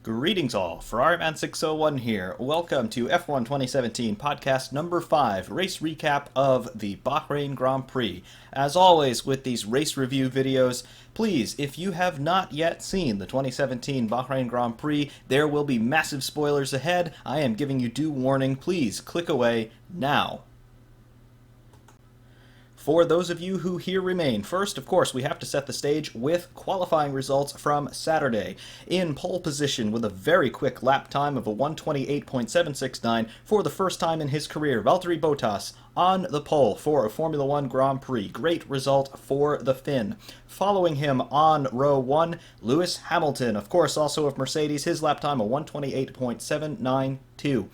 Greetings all, FerrariMan601 here. Welcome to F1 2017 podcast number 5, race recap of the Bahrain Grand Prix. As always with these race review videos, please, if you have not yet seen the 2017 Bahrain Grand Prix, there will be massive spoilers ahead. I am giving you due warning. Please click away now. For those of you who here remain, first, of course, we have to set the stage with qualifying results from Saturday. In pole position with a very quick lap time of a 128.769 for the first time in his career, Valtteri Bottas on the pole for a Formula One Grand Prix. Great result for the Finn. Following him on row 1, Lewis Hamilton, of course, also of Mercedes, his lap time a 128.792.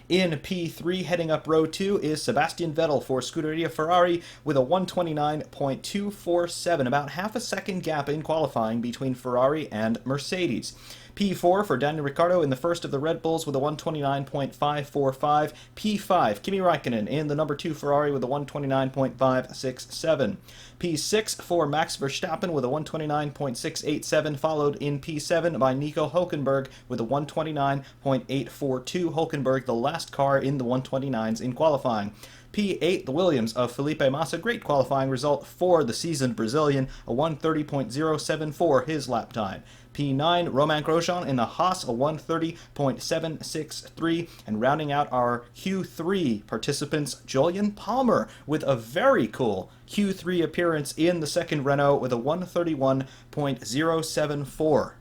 In P3, heading up row 2, is Sebastian Vettel for Scuderia Ferrari with a 129.247, about half a second gap in qualifying between Ferrari and Mercedes. P4 for Daniel Ricciardo in the first of the Red Bulls with a 129.545. P5, Kimi Räikkönen in the number 2 Ferrari with a 129.567. P6 for Max Verstappen with a 129.687, followed in P7 by Nico Hülkenberg with a 129.842. Hülkenberg, the last car in the 129s in qualifying. P8, the Williams of Felipe Massa, great qualifying result for the seasoned Brazilian, a 130.074 his lap time. P9, Romain Grosjean in the Haas, a 130.763, and rounding out our Q3 participants, Julian Palmer with a very cool Q3 appearance in the second Renault with a 131.074.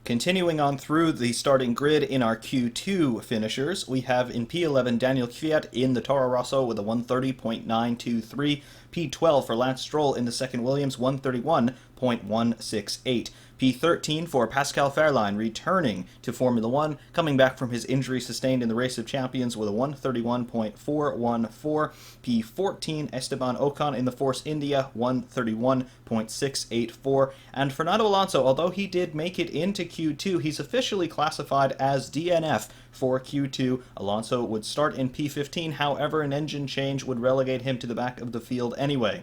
Continuing on through the starting grid in our Q2 finishers, we have in P11 Daniel Kvyat in the Toro Rosso with a 130.923, P12 for Lance Stroll in the second Williams, 131.168. P13 for Pascal Wehrlein, returning to Formula One, coming back from his injury sustained in the Race of Champions with a 131.414. P14 Esteban Ocon in the Force India, 131.684. And Fernando Alonso, although he did make it into Q2, he's officially classified as DNF for Q2. Alonso would start in P15, however, an engine change would relegate him to the back of the field anyway.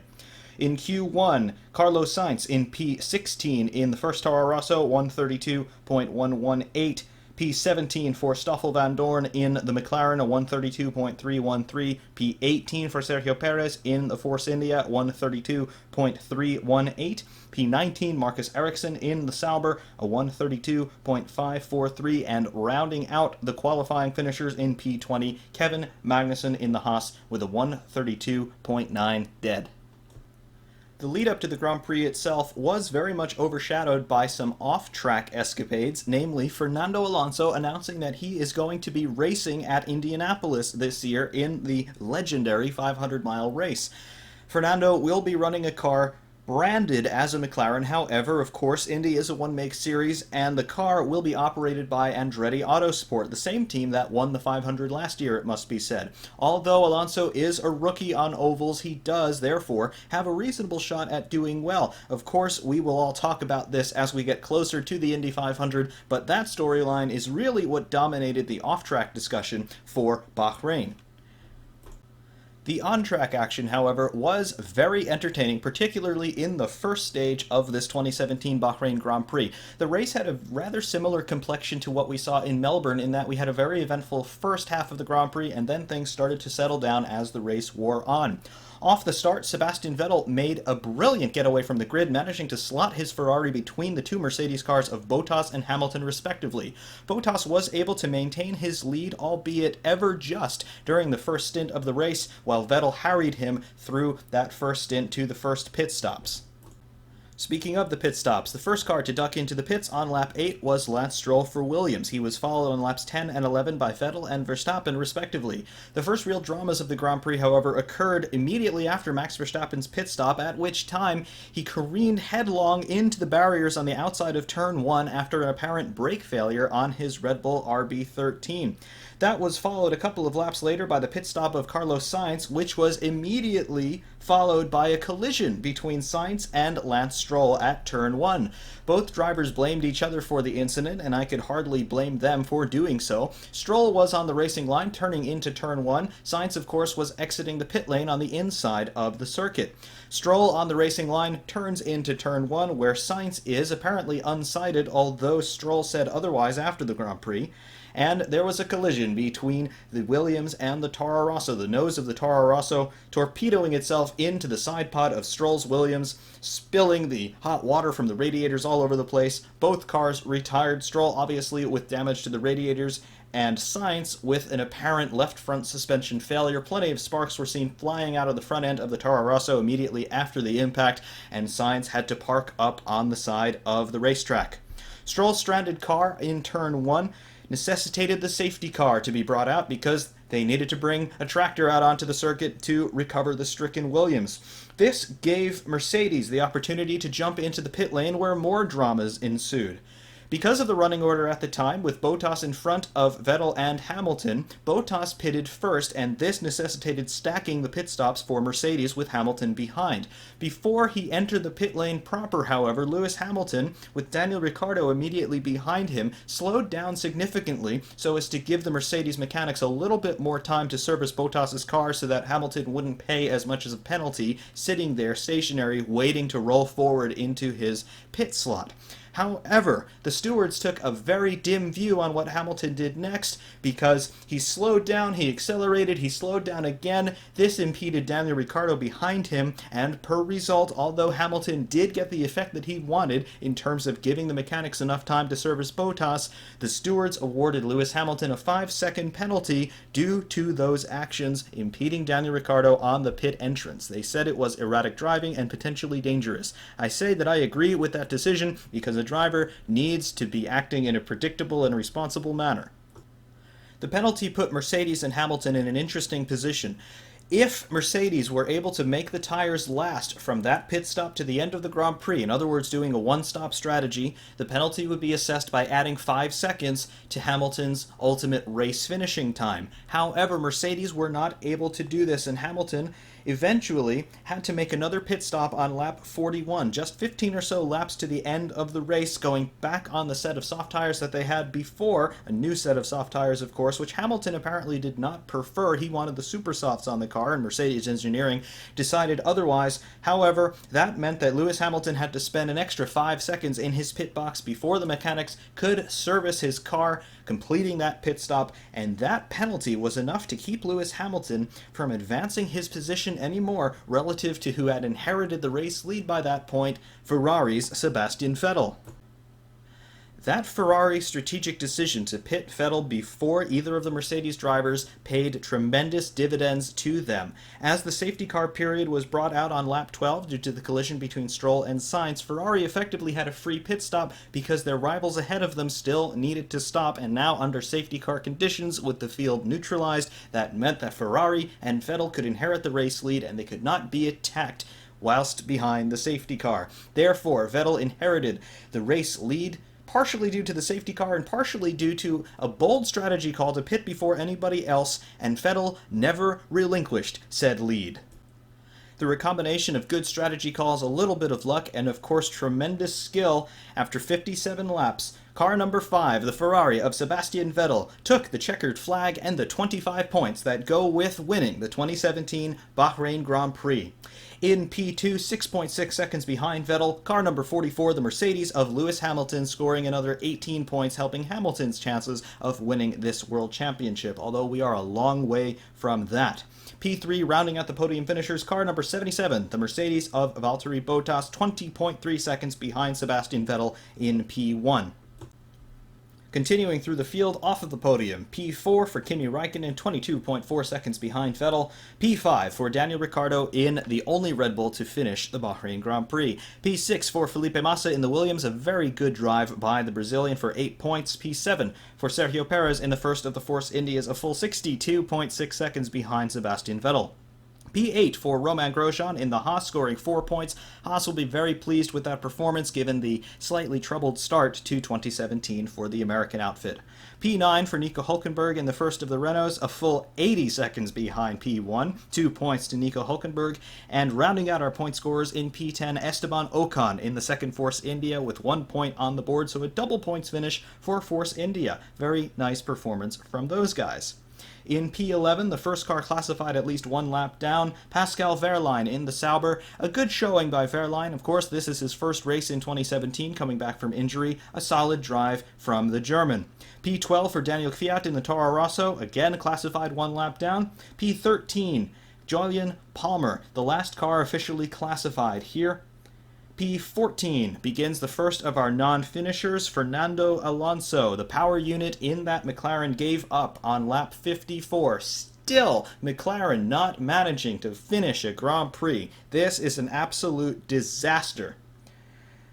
In Q1, Carlos Sainz in P16 in the first Toro Rosso, 132.118. P17 for Stoffel van Dorn in the McLaren, a 132.313. P18 for Sergio Perez in the Force India, 132.318. P19 Marcus Ericsson in the Sauber, a 132.543. And rounding out the qualifying finishers in P20, Kevin Magnussen in the Haas with a 132.9 dead. The lead-up to the Grand Prix itself was very much overshadowed by some off-track escapades, namely Fernando Alonso announcing that he is going to be racing at Indianapolis this year in the legendary 500-mile race. Fernando will be running a car branded as a McLaren. However, of course, Indy is a one-make series, and the car will be operated by Andretti Autosport, the same team that won the 500 last year, it must be said. Although Alonso is a rookie on ovals, he does, therefore, have a reasonable shot at doing well. Of course, we will all talk about this as we get closer to the Indy 500, but that storyline is really what dominated the off-track discussion for Bahrain. The on-track action, however, was very entertaining, particularly in the first stage of this 2017 Bahrain Grand Prix. The race had a rather similar complexion to what we saw in Melbourne, in that we had a very eventful first half of the Grand Prix, and then things started to settle down as the race wore on. Off the start, Sebastian Vettel made a brilliant getaway from the grid, managing to slot his Ferrari between the two Mercedes cars of Bottas and Hamilton respectively. Bottas was able to maintain his lead, albeit ever just, during the first stint of the race, while Vettel harried him through that first stint to the first pit stops. Speaking of the pit stops, the first car to duck into the pits on lap 8 was Lance Stroll for Williams. He was followed on laps 10 and 11 by Vettel and Verstappen, respectively. The first real dramas of the Grand Prix, however, occurred immediately after Max Verstappen's pit stop, at which time he careened headlong into the barriers on the outside of Turn 1 after an apparent brake failure on his Red Bull RB13. That was followed a couple of laps later by the pit stop of Carlos Sainz, which was immediately followed by a collision between Sainz and Lance Stroll at Turn 1. Both drivers blamed each other for the incident, and I could hardly blame them for doing so. Stroll was on the racing line turning into Turn 1. Sainz, of course, was exiting the pit lane on the inside of the circuit. Stroll on the racing line turns into turn 1, where Sainz is apparently unsighted, although Stroll said otherwise after the Grand Prix. And there was a collision between the Williams and the Toro Rosso, the nose of the Toro Rosso torpedoing itself into the side pod of Stroll's Williams, spilling the hot water from the radiators all over the place. Both cars retired, Stroll obviously with damage to the radiators, and Sainz with an apparent left front suspension failure. Plenty of sparks were seen flying out of the front end of the Toro Rosso immediately after the impact, and Sainz had to park up on the side of the racetrack. Stroll's stranded car in turn 1 necessitated the safety car to be brought out because they needed to bring a tractor out onto the circuit to recover the stricken Williams. This gave Mercedes the opportunity to jump into the pit lane where more dramas ensued. Because of the running order at the time, with Bottas in front of Vettel and Hamilton, Bottas pitted first, and this necessitated stacking the pit stops for Mercedes with Hamilton behind. Before he entered the pit lane proper, however, Lewis Hamilton, with Daniel Ricciardo immediately behind him, slowed down significantly so as to give the Mercedes mechanics a little bit more time to service Bottas's car so that Hamilton wouldn't pay as much as a penalty sitting there stationary waiting to roll forward into his pit slot. However, the stewards took a very dim view on what Hamilton did next because he slowed down, he accelerated, he slowed down again. This impeded Daniel Ricciardo behind him, and per result, although Hamilton did get the effect that he wanted in terms of giving the mechanics enough time to service Bottas, the stewards awarded Lewis Hamilton a 5-second penalty due to those actions impeding Daniel Ricciardo on the pit entrance. They said it was erratic driving and potentially dangerous. I say that I agree with that decision because a driver needs to be acting in a predictable and responsible manner. The penalty put Mercedes and Hamilton in an interesting position. If Mercedes were able to make the tires last from that pit stop to the end of the Grand Prix, in other words doing a one-stop strategy, the penalty would be assessed by adding 5 seconds to Hamilton's ultimate race finishing time. However, Mercedes were not able to do this, and Hamilton eventually had to make another pit stop on lap 41, just 15 or so laps to the end of the race, going back on the set of soft tires that they had before, a new set of soft tires, of course, which Hamilton apparently did not prefer. He wanted the super softs on the car, and Mercedes engineering decided otherwise. However, that meant that Lewis Hamilton had to spend an extra 5 seconds in his pit box before the mechanics could service his car, completing that pit stop, and that penalty was enough to keep Lewis Hamilton from advancing his position anymore relative to who had inherited the race lead by that point, Ferrari's Sebastian Vettel. That Ferrari strategic decision to pit Vettel before either of the Mercedes drivers paid tremendous dividends to them. As the safety car period was brought out on lap 12 due to the collision between Stroll and Sainz, Ferrari effectively had a free pit stop because their rivals ahead of them still needed to stop, and now under safety car conditions with the field neutralized, that meant that Ferrari and Vettel could inherit the race lead and they could not be attacked whilst behind the safety car. Therefore, Vettel inherited the race lead, partially due to the safety car and partially due to a bold strategy call to pit before anybody else, and Vettel never relinquished said lead. The recombination of good strategy calls, a little bit of luck, and of course tremendous skill, after 57 laps, car number 5, the Ferrari of Sebastian Vettel, took the checkered flag and the 25 points that go with winning the 2017 Bahrain Grand Prix. In P2, 6.6 seconds behind Vettel, car number 44, the Mercedes of Lewis Hamilton, scoring another 18 points, helping Hamilton's chances of winning this World Championship, although we are a long way from that. P3, rounding out the podium finishers, car number 77, the Mercedes of Valtteri Bottas, 20.3 seconds behind Sebastian Vettel in P1. Continuing through the field, off of the podium, P4 for Kimi Räikkönen, 22.4 seconds behind Vettel. P5 for Daniel Ricciardo in the only Red Bull to finish the Bahrain Grand Prix. P6 for Felipe Massa in the Williams, a very good drive by the Brazilian for 8 points. P7 for Sergio Perez in the first of the Force Indias, a full 62.6 seconds behind Sebastian Vettel. P8 for Romain Grosjean in the Haas, scoring 4 points. Haas will be very pleased with that performance given the slightly troubled start to 2017 for the American outfit. P9 for Nico Hülkenberg in the first of the Renaults, a full 80 seconds behind P1, 2 points to Nico Hülkenberg, and rounding out our point scorers in P10, Esteban Ocon in the second Force India with 1 point on the board, so a double points finish for Force India. Very nice performance from those guys. In P11, the first car classified at least one lap down, Pascal Wehrlein in the Sauber. A good showing by Wehrlein. Of course, this is his first race in 2017, coming back from injury. A solid drive from the German. P12 for Daniel Kvyat in the Toro Rosso, again classified one lap down. P13, Julian Palmer, the last car officially classified here. P14 begins the first of our non-finishers, Fernando Alonso. The power unit in that McLaren gave up on lap 54. Still, McLaren not managing to finish a Grand Prix. This is an absolute disaster.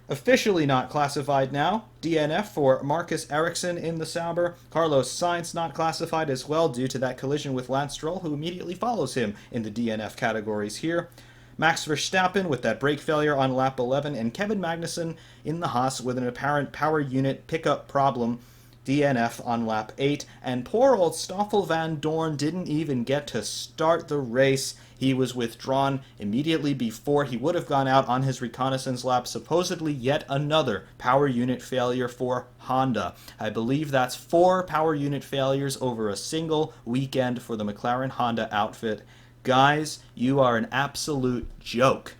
Officially not classified now, DNF for Marcus Ericsson in the Sauber. Carlos Sainz not classified as well due to that collision with Lance Stroll, who immediately follows him in the DNF categories here. Max Verstappen with that brake failure on lap 11, and Kevin Magnussen in the Haas with an apparent power unit pickup problem, DNF on lap 8. And poor old Stoffel van Dorn didn't even get to start the race. He was withdrawn immediately before he would have gone out on his reconnaissance lap. Supposedly yet another power unit failure for Honda. I believe that's 4 power unit failures over a single weekend for the McLaren Honda outfit. Guys, you are an absolute joke.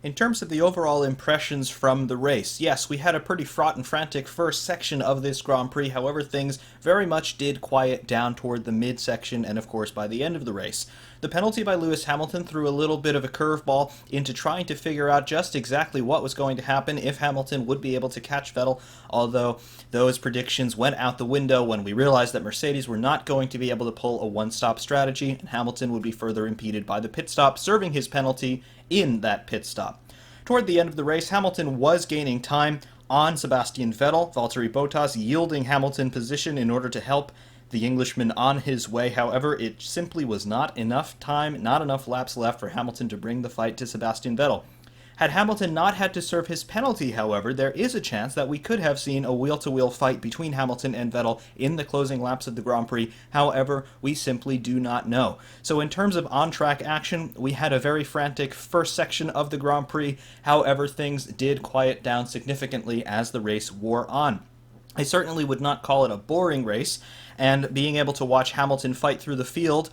In terms of the overall impressions from the race, yes, we had a pretty fraught and frantic first section of this Grand Prix. However, things very much did quiet down toward the midsection and, of course, by the end of the race. The penalty by Lewis Hamilton threw a little bit of a curveball into trying to figure out just exactly what was going to happen if Hamilton would be able to catch Vettel, although those predictions went out the window when we realized that Mercedes were not going to be able to pull a one-stop strategy, and Hamilton would be further impeded by the pit stop, serving his penalty in that pit stop. Toward the end of the race, Hamilton was gaining time on Sebastian Vettel, Valtteri Bottas yielding Hamilton position in order to help the Englishman on his way. However, it simply was not enough time, not enough laps left for Hamilton to bring the fight to Sebastian Vettel. Had Hamilton not had to serve his penalty, however, there is a chance that we could have seen a wheel-to-wheel fight between Hamilton and Vettel in the closing laps of the Grand Prix. However, we simply do not know. So in terms of on-track action, we had a very frantic first section of the Grand Prix. However, things did quiet down significantly as the race wore on. I certainly would not call it a boring race, and being able to watch Hamilton fight through the field,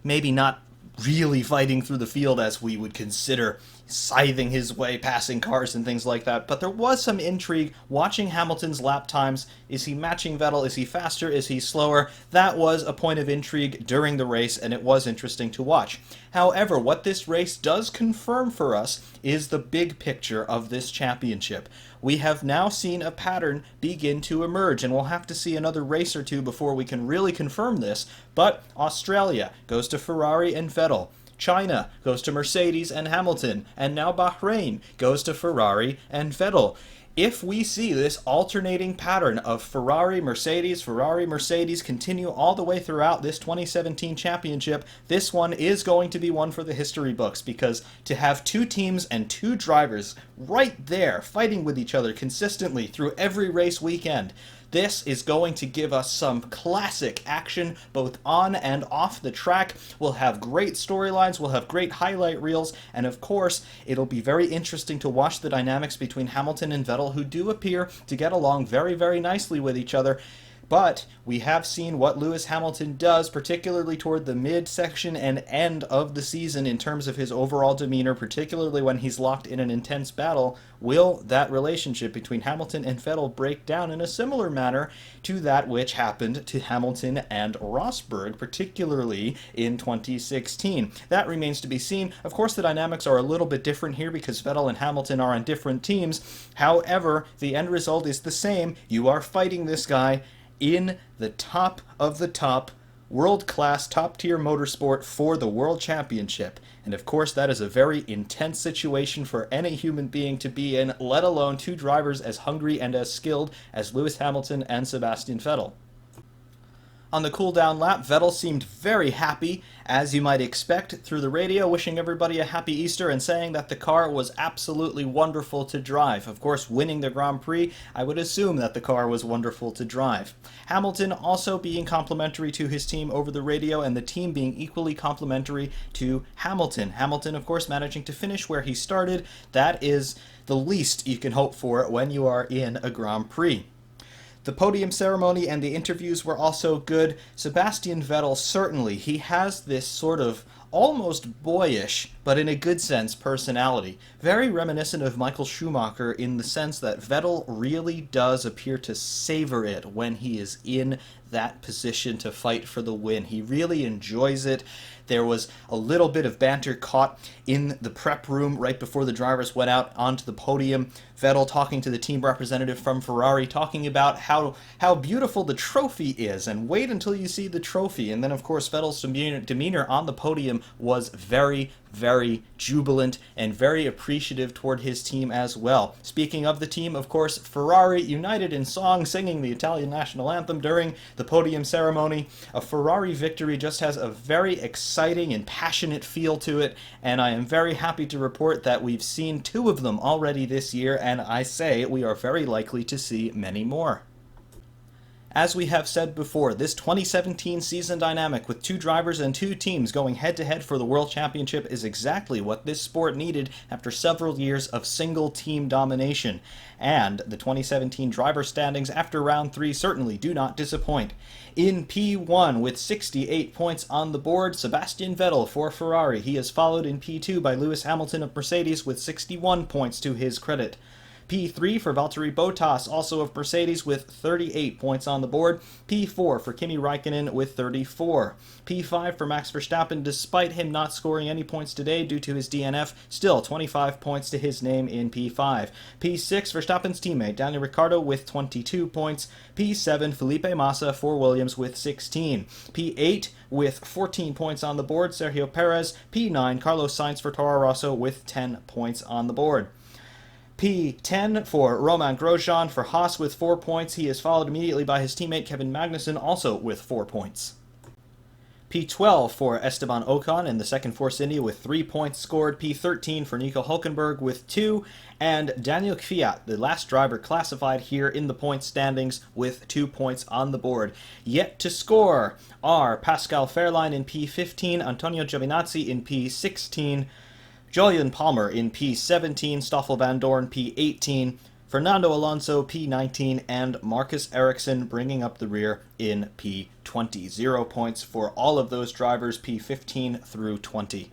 maybe not really fighting through the field as we would consider scything his way, passing cars and things like that, but there was some intrigue watching Hamilton's lap times. Is he matching Vettel? Is he faster? Is he slower? That was a point of intrigue during the race, and it was interesting to watch. However, what this race does confirm for us is the big picture of this championship. We have now seen a pattern begin to emerge, and we'll have to see another race or two before we can really confirm this, but Australia goes to Ferrari and Vettel. China goes to Mercedes and Hamilton, and now Bahrain goes to Ferrari and Vettel. If we see this alternating pattern of Ferrari, Mercedes continue all the way throughout this 2017 championship, this one is going to be one for the history books, because to have 2 teams and 2 drivers right there fighting with each other consistently through every race weekend, this is going to give us some classic action both on and off the track. We'll have great storylines, we'll have great highlight reels, and of course, it'll be very interesting to watch the dynamics between Hamilton and Vettel, who do appear to get along very, very nicely with each other. But we have seen what Lewis Hamilton does, particularly toward the midsection and end of the season in terms of his overall demeanor, particularly when he's locked in an intense battle. Will that relationship between Hamilton and Vettel break down in a similar manner to that which happened to Hamilton and Rosberg, particularly in 2016? That remains to be seen. Of course, the dynamics are a little bit different here because Vettel and Hamilton are on different teams. However, the end result is the same. You are fighting this guy in the top of the top, world-class, top-tier motorsport for the World Championship. And of course, that is a very intense situation for any human being to be in, let alone 2 drivers as hungry and as skilled as Lewis Hamilton and Sebastian Vettel. On the cool-down lap, Vettel seemed very happy, as you might expect, through the radio, wishing everybody a happy Easter and saying that the car was absolutely wonderful to drive. Of course, winning the Grand Prix, I would assume that the car was wonderful to drive. Hamilton also being complimentary to his team over the radio, and the team being equally complimentary to Hamilton. Hamilton, of course, managing to finish where he started. That is the least you can hope for when you are in a Grand Prix. The podium ceremony and the interviews were also good. Sebastian Vettel, certainly, he has this sort of almost boyish, but in a good sense, personality. Very reminiscent of Michael Schumacher in the sense that Vettel really does appear to savor it when he is in that position to fight for the win. He really enjoys it. There was a little bit of banter caught in the prep room right before the drivers went out onto the podium. Vettel talking to the team representative from Ferrari, talking about how beautiful the trophy is, and wait until you see the trophy. And then, of course, Vettel's demeanor on the podium was very, very jubilant and very appreciative toward his team as well. Speaking of the team, of course, Ferrari united in song, singing the Italian national anthem during the podium ceremony. A Ferrari victory just has a very exciting and passionate feel to it, and I am very happy to report that we've seen 2 of them already this year, and I say we are very likely to see many more. As we have said before, this 2017 season dynamic with 2 drivers and 2 teams going head-to-head for the World Championship is exactly what this sport needed after several years of single-team domination. And the 2017 driver standings after round 3 certainly do not disappoint. In P1 with 68 points on the board, Sebastian Vettel for Ferrari. He is followed in P2 by Lewis Hamilton of Mercedes with 61 points to his credit. P3 for Valtteri Bottas, also of Mercedes, with 38 points on the board. P4 for Kimi Räikkönen with 34. P5 for Max Verstappen, despite him not scoring any points today due to his DNF, still 25 points to his name in P5. P6 Verstappen's teammate Daniel Ricciardo with 22 points. P7 Felipe Massa for Williams with 16. P8 with 14 points on the board, Sergio Perez. P9 Carlos Sainz for Toro Rosso with 10 points on the board. P10 for Romain Grosjean for Haas with 4 points. He is followed immediately by his teammate Kevin Magnussen, also with 4 points. P12 for Esteban Ocon in the second Force India with 3 points scored. P13 for Nico Hülkenberg with 2. And Daniel Kvyat, the last driver classified here in the points standings, with 2 points on the board. Yet to score are Pascal Wehrlein in P15, Antonio Giovinazzi in P16, Julian Palmer in P17, Stoffel Van Dorn P18, Fernando Alonso P19, and Marcus Ericsson bringing up the rear in P20. 0 points for all of those drivers, P15 through 20.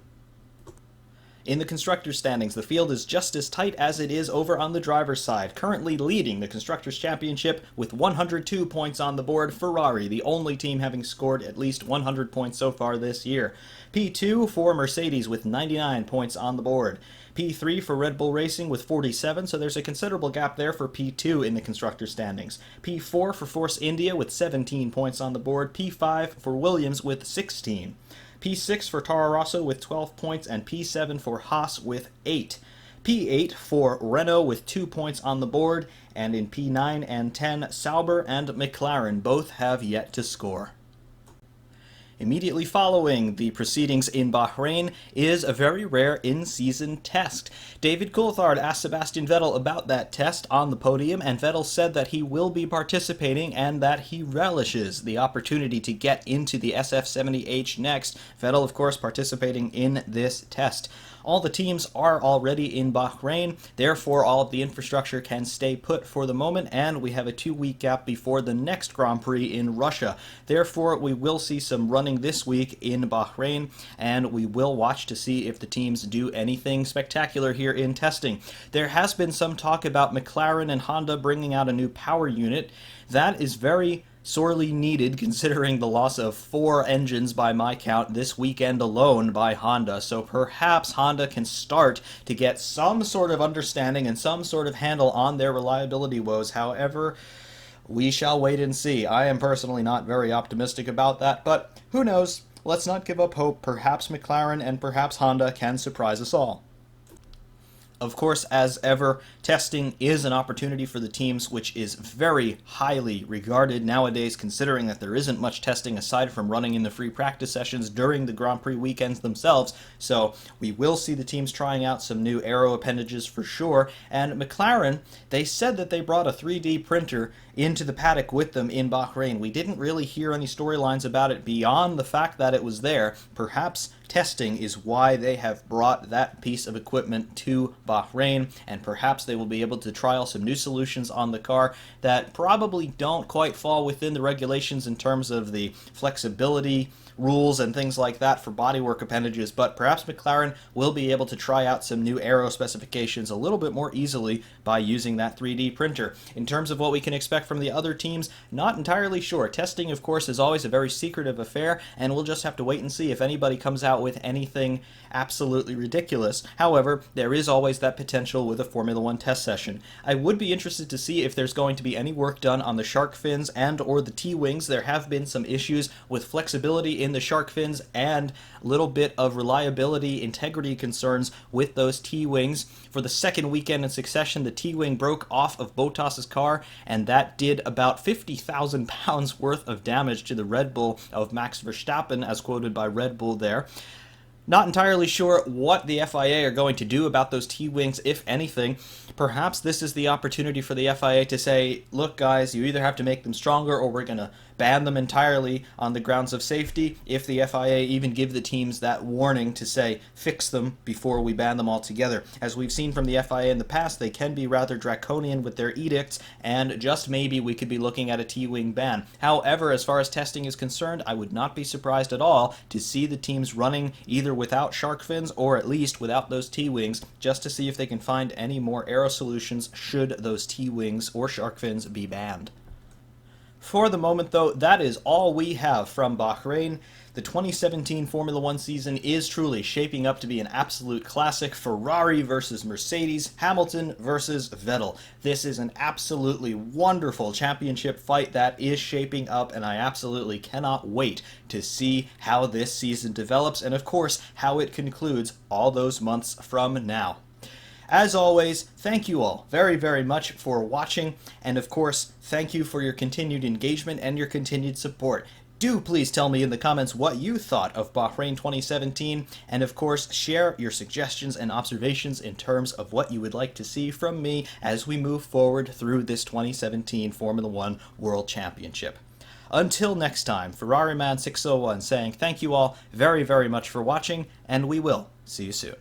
In the Constructors' standings, the field is just as tight as it is over on the driver's side. Currently leading the Constructors' Championship with 102 points on the board, Ferrari, the only team having scored at least 100 points so far this year. P2 for Mercedes with 99 points on the board. P3 for Red Bull Racing with 47, so there's a considerable gap there for P2 in the Constructors' standings. P4 for Force India with 17 points on the board. P5 for Williams with 16. P6 for Toro Rosso with 12 points, and P7 for Haas with 8. P8 for Renault with 2 points on the board, and in P9 and 10, Sauber and McLaren both have yet to score. Immediately following the proceedings in Bahrain is a very rare in-season test. David Coulthard asked Sebastian Vettel about that test on the podium, and Vettel said that he will be participating and that he relishes the opportunity to get into the SF70H next. Vettel, of course, participating in this test. All the teams are already in Bahrain, therefore all of the infrastructure can stay put for the moment, and we have a 2-week gap before the next Grand Prix in Russia. Therefore, we will see some running this week in Bahrain, and we will watch to see if the teams do anything spectacular here in testing. There has been some talk about McLaren and Honda bringing out a new power unit. That is very sorely needed considering the loss of 4 engines by my count this weekend alone by Honda, so perhaps Honda can start to get some sort of understanding and some sort of handle on their reliability woes. However, we shall wait and see. I am personally not very optimistic about that, but who knows? Let's not give up hope. Perhaps McLaren and perhaps Honda can surprise us all. Of course, as ever, testing is an opportunity for the teams, which is very highly regarded nowadays, considering that there isn't much testing aside from running in the free practice sessions during the Grand Prix weekends themselves. So we will see the teams trying out some new aero appendages for sure. And McLaren, they said that they brought a 3D printer into the paddock with them in Bahrain. We didn't really hear any storylines about it beyond the fact that it was there. Perhaps testing is why they have brought that piece of equipment to Bahrain, and perhaps they will be able to trial some new solutions on the car that probably don't quite fall within the regulations in terms of the flexibility rules and things like that for bodywork appendages, but perhaps McLaren will be able to try out some new aero specifications a little bit more easily by using that 3D printer. In terms of what we can expect from the other teams, not entirely sure. Testing, of course, is always a very secretive affair, and we'll just have to wait and see if anybody comes out with anything absolutely ridiculous. However, there is always that potential with a Formula One test session. I would be interested to see if there's going to be any work done on the shark fins and or the T-wings. There have been some issues with flexibility in the shark fins and a little bit of reliability, integrity concerns with those T-wings. For the second weekend in succession, the T-wing broke off of Bottas's car, and that did about 50,000 pounds worth of damage to the Red Bull of Max Verstappen, as quoted by Red Bull there. Not entirely sure what the FIA are going to do about those T-wings, if anything. Perhaps this is the opportunity for the FIA to say, look guys, you either have to make them stronger or we're going to ban them entirely on the grounds of safety, if the FIA even give the teams that warning to say, fix them before we ban them altogether. As we've seen from the FIA in the past, they can be rather draconian with their edicts, and just maybe we could be looking at a T-wing ban. However, as far as testing is concerned, I would not be surprised at all to see the teams running either without shark fins or at least without those T-wings, just to see if they can find any more aero solutions should those T-wings or shark fins be banned. For the moment, though, that is all we have from Bahrain. The 2017 Formula One season is truly shaping up to be an absolute classic. Ferrari versus Mercedes, Hamilton versus Vettel. This is an absolutely wonderful championship fight that is shaping up, and I absolutely cannot wait to see how this season develops, and of course, how it concludes all those months from now. As always, thank you all very, very much for watching, and of course, thank you for your continued engagement and your continued support. Do please tell me in the comments what you thought of Bahrain 2017, and of course, share your suggestions and observations in terms of what you would like to see from me as we move forward through this 2017 Formula One World Championship. Until next time, Ferrari Man 601 saying thank you all very, very much for watching, and we will see you soon.